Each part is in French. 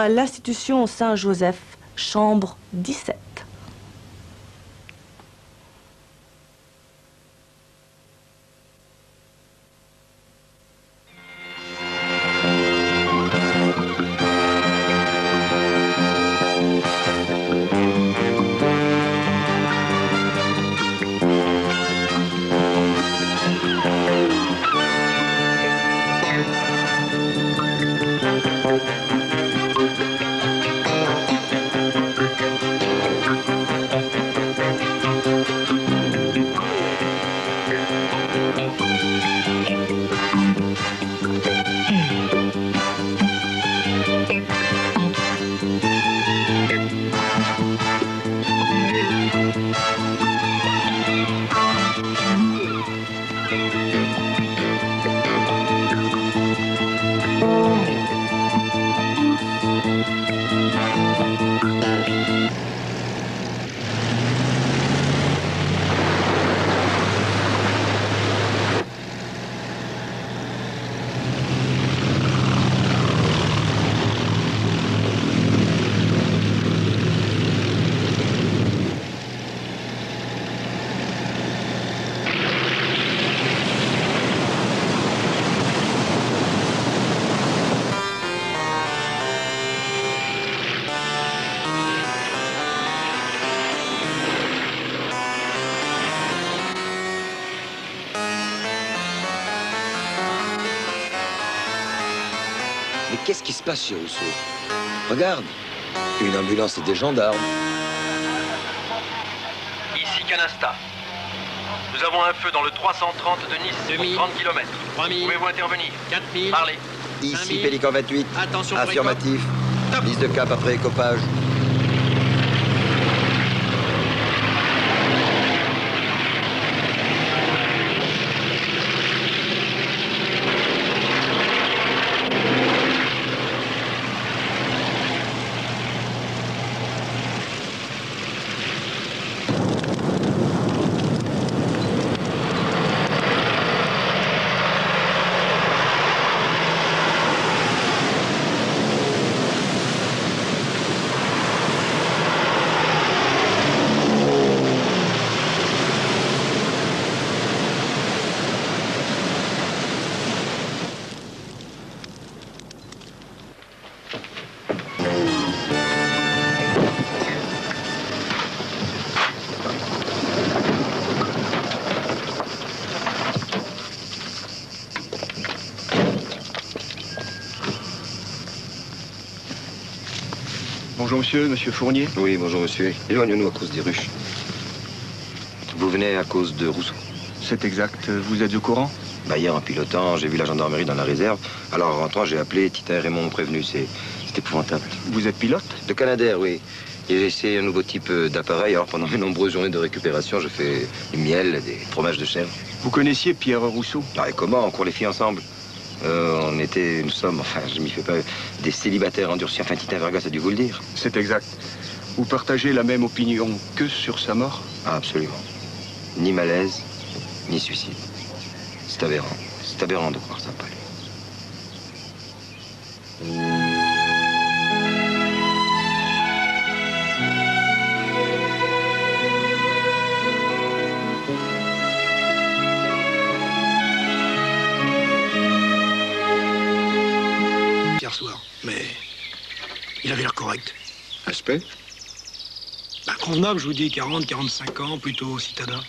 À l'institution Saint-Joseph, chambre 17. Mais qu'est-ce qui se passe chez Rousseau? Regarde, une ambulance et des gendarmes. Ici Canasta. Nous avons un feu dans le 330 de Nice pour 30 km. 3000. Pouvez-vous intervenir? 4000. Parlez. Ici 5000. Pélican 28. Attention, Affirmatif. Top. Liste de cap après écopage. Bonjour monsieur Fournier. Oui, bonjour monsieur. Éloignons-nous à cause des ruches. Vous venez à cause de Rousseau? C'est exact. Vous êtes au courant? Bah, hier, en pilotant, j'ai vu la gendarmerie dans la réserve. Alors, en rentrant, j'ai appelé Titin et Raymond m'ont prévenu. C'est épouvantable. Vous êtes pilote? De Canadair, oui. Et j'ai essayé un nouveau type d'appareil. Alors, pendant mes nombreuses journées de récupération, je fais du miel, des fromages de chèvre. Vous connaissiez Pierre Rousseau? Ah, et comment? On court les filles ensemble. Nous sommes, enfin, je m'y fais pas, des célibataires endurcis. Enfin, Titin Vergas a dû vous le dire. C'est exact. Vous partagez la même opinion que sur sa mort? Ah, absolument. Ni malaise, ni suicide. C'est aberrant. C'est aberrant de croire ça, Paul. Hier soir, mais il avait l'air correct. Aspect? Bah, convenable, je vous dis, 40, 45 ans, plutôt citadin.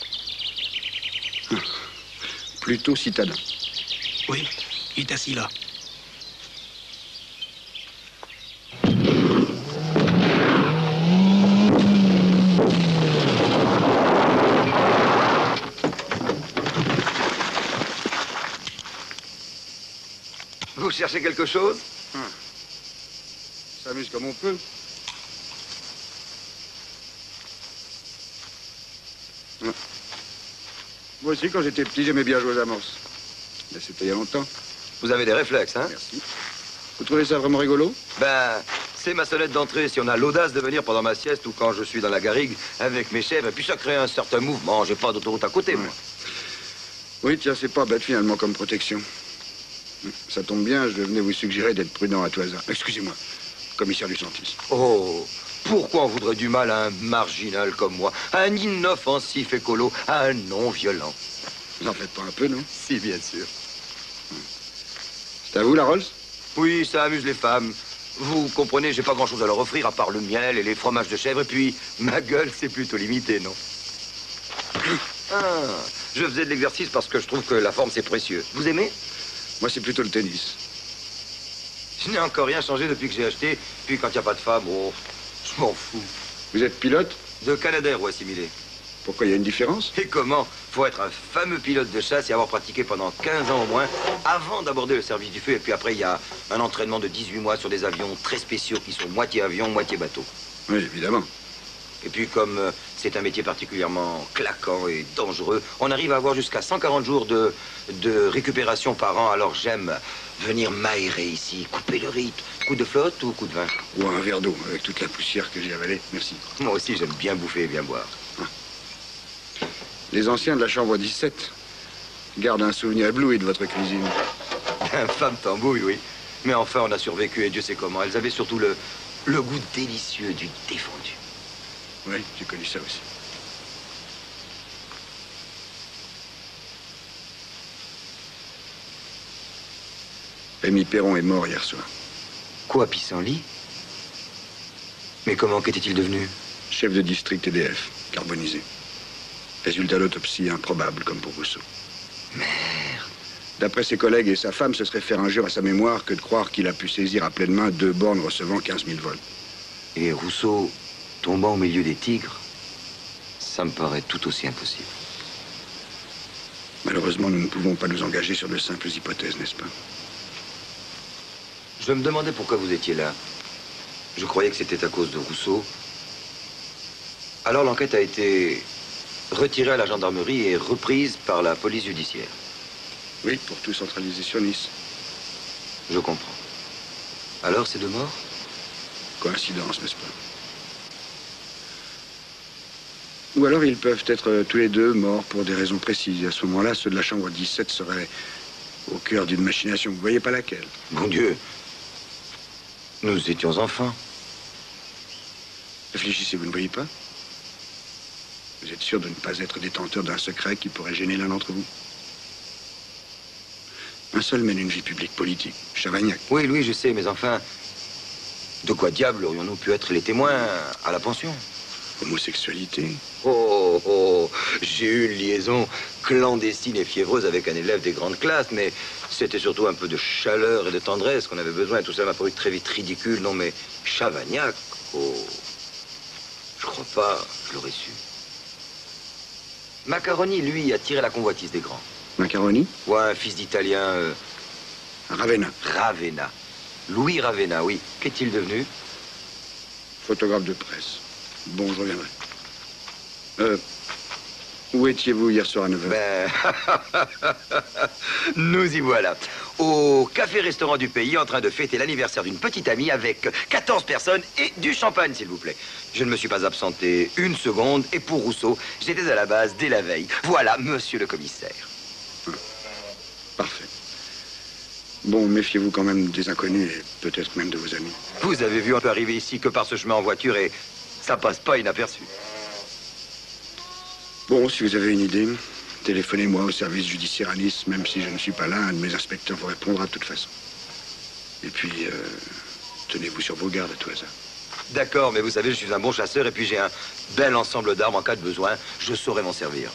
Plutôt citadin. Oui, il est assis là. Vous cherchez quelque chose? On s'amuse comme on peut. Moi aussi, quand j'étais petit, j'aimais bien jouer aux amorces. Mais c'était il y a longtemps. Vous avez des réflexes, hein? Merci. Vous trouvez ça vraiment rigolo? Ben, c'est ma sonnette d'entrée. Si on a l'audace de venir pendant ma sieste ou quand je suis dans la garrigue avec mes chèvres, et puis ça crée un certain mouvement. J'ai pas d'autoroute à côté, moi. Oui, tiens, c'est pas bête finalement comme protection. Ça tombe bien, je venais vous suggérer d'être prudent à tout hasard. Excusez-moi. commissaire du Santis. Oh, pourquoi on voudrait du mal à un marginal comme moi, à un inoffensif écolo, à un non-violent? Vous en faites pas un peu, non? Si, bien sûr. C'est à vous, la Rolls? Oui, ça amuse les femmes. Vous comprenez, j'ai pas grand-chose à leur offrir à part le miel et les fromages de chèvre. Et puis, ma gueule, c'est plutôt limité, non? Ah, je faisais de l'exercice parce que je trouve que la forme, c'est précieux. Vous aimez? Moi, c'est plutôt le tennis. Je n'ai encore rien changé depuis que j'ai acheté. Puis quand il n'y a pas de femme, oh, je m'en fous. Vous êtes pilote? De Canadair ou assimilé. Pourquoi, il y a une différence? Et comment? Faut être un fameux pilote de chasse et avoir pratiqué pendant 15 ans au moins avant d'aborder le service du feu. Et puis après, il y a un entraînement de 18 mois sur des avions très spéciaux qui sont moitié avion, moitié bateau. Oui, évidemment. Et puis comme c'est un métier particulièrement claquant et dangereux, on arrive à avoir jusqu'à 140 jours de récupération par an. Alors j'aime venir m'aérer ici, couper le rythme. Coup de flotte ou coup de vin? Ou un verre d'eau, avec toute la poussière que j'ai avalée. Merci. Moi aussi, j'aime bien bouffer et bien boire. Les anciens de la chambre 17 gardent un souvenir ébloui de votre cuisine. Infâme tambouille, oui. Mais enfin, on a survécu et Dieu sait comment. Elles avaient surtout le goût délicieux du défendu. Oui, j'ai connu ça aussi. Rémi Perron est mort hier soir. Quoi, pissenlit? Mais comment qu'était-il devenu? Chef de district EDF, carbonisé. Résultat d'autopsie improbable, comme pour Rousseau. Merde. D'après ses collègues et sa femme, ce serait faire injure à sa mémoire que de croire qu'il a pu saisir à pleine main 2 bornes recevant 15 000 volts. Et Rousseau tombant au milieu des tigres, ça me paraît tout aussi impossible. Malheureusement, nous ne pouvons pas nous engager sur de simples hypothèses, n'est-ce pas? Je me demandais pourquoi vous étiez là. Je croyais que c'était à cause de Rousseau. Alors l'enquête a été retirée à la gendarmerie et reprise par la police judiciaire. Oui, pour tout centraliser sur Nice. Je comprends. Alors, c'est 2 morts? Coïncidence, n'est-ce pas? Ou alors ils peuvent être tous les 2 morts pour des raisons précises. Et à ce moment-là, ceux de la chambre 17 seraient au cœur d'une machination. Vous voyez pas laquelle? Mon Dieu. Nous étions enfants. Réfléchissez, vous ne voyez pas? Vous êtes sûr de ne pas être détenteur d'un secret qui pourrait gêner l'un d'entre vous? Un seul mène une vie publique politique, Chavagnac. Oui, Louis, je sais, mais enfin... De quoi diable aurions-nous pu être les témoins à la pension? Homosexualité. Oh, oh, j'ai eu une liaison clandestine et fiévreuse avec un élève des grandes classes, mais c'était surtout un peu de chaleur et de tendresse qu'on avait besoin. Tout ça m'a paru très vite ridicule. Non, mais Chavagnac, oh... Je crois pas, je l'aurais su. Macaroni, lui, a tiré la convoitise des grands. Macaroni? Ouais, un fils d'italien... Ravenna. Ravenna. Louis Ravenna, oui. Qu'est-il devenu? Photographe de presse. Bon, je reviendrai. Où étiez-vous hier soir à 9h? Ben... Nous y voilà. Au café-restaurant du pays, en train de fêter l'anniversaire d'une petite amie avec 14 personnes et du champagne, s'il vous plaît. Je ne me suis pas absenté 1 seconde, et pour Rousseau, j'étais à la base dès la veille. Voilà, monsieur le commissaire. Parfait. Bon, méfiez-vous quand même des inconnus et peut-être même de vos amis. Vous avez vu, on peut arriver ici que par ce chemin en voiture et ça passe pas inaperçu. Bon, si vous avez une idée, téléphonez-moi au service judiciaire à Nice, même si je ne suis pas là, un de mes inspecteurs vous répondra de toute façon. Et puis, tenez-vous sur vos gardes à tout hasard. D'accord, mais vous savez, je suis un bon chasseur et puis j'ai un bel ensemble d'armes en cas de besoin. Je saurai m'en servir.